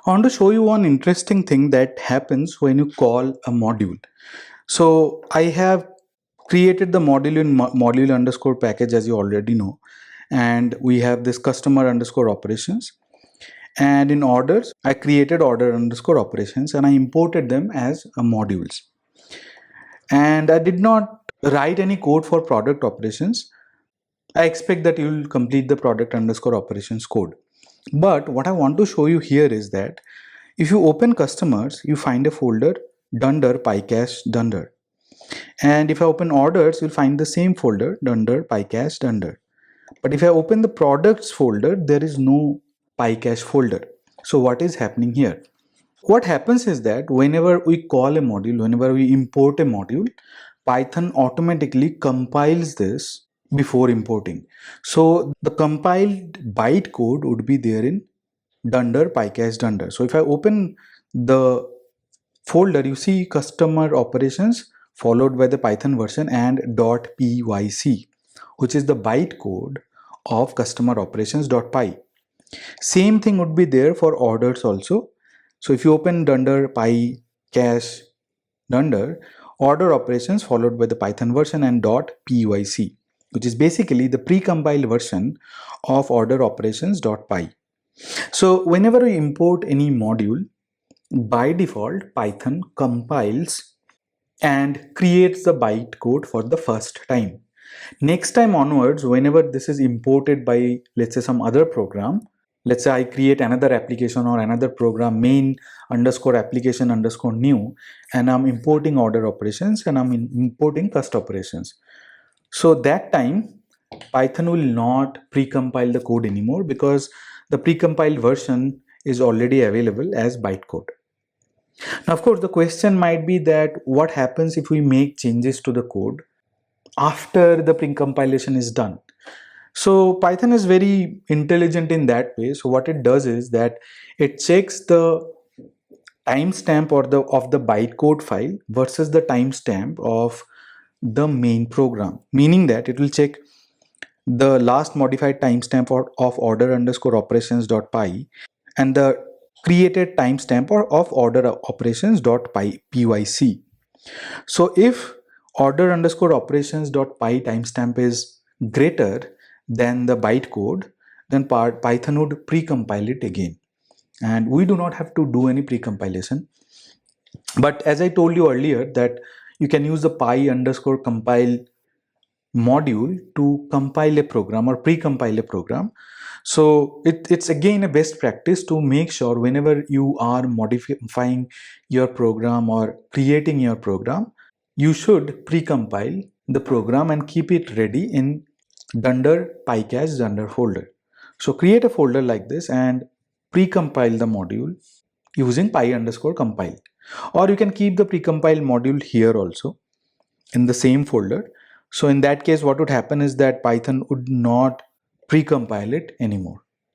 I want to show you one interesting thing that happens when you call a module. So I have created the module in module underscore package, as you already know, and we have this customer underscore operations, and in orders I created order underscore operations and I imported them as modules, and I did not write any code for product operations. I expect that you will complete the product underscore operations code. But what I want to show you here is that if you open customers, you find a folder dunder pycache dunder. And if I open orders, you'll find the same folder dunder pycache dunder. But if I open the products folder, there is no pycache folder. So what is happening here? What happens is that whenever we call a module, whenever we import a module, Python automatically compiles this before importing. So the compiled bytecode would be there in dunder pycache dunder. So if I open the folder, you see customer operations followed by the Python version and .pyc, which is the bytecode of customer operations.py. Same thing would be there for orders also. So if you open dunder pycache dunder, order operations followed by the Python version and .pyc, which is basically the precompiled version of order operations.py. So whenever we import any module, by default Python compiles and creates the bytecode for the first time. Next time onwards, whenever this is imported by, let's say, some other program, let's say I create another application or another program, main underscore application underscore new, and I'm importing order operations and I'm importing cust operations. So that time Python will not precompile the code anymore because the precompiled version is already available as bytecode. Now, of course, the question might be that what happens if we make changes to the code after the precompilation is done? So Python is very intelligent in that way. So what it does is that it checks the timestamp or of the bytecode file versus the timestamp of the main program, meaning that it will check the last modified timestamp of order underscore operations.py and the created timestamp of order operations.pyc. So if order underscore operations.py timestamp is greater than the bytecode, then Python would precompile it again. And we do not have to do any precompilation. But as I told you earlier that you can use the py underscore compile module to compile a program or precompile a program. So it's again a best practice to make sure whenever you are modifying your program or creating your program, you should precompile the program and keep it ready in dunder pycache dunder folder. So create a folder like this and precompile the module using py underscore compile. Or you can keep the precompiled module here also in the same folder. So in that case, what would happen is that Python would not precompile it anymore.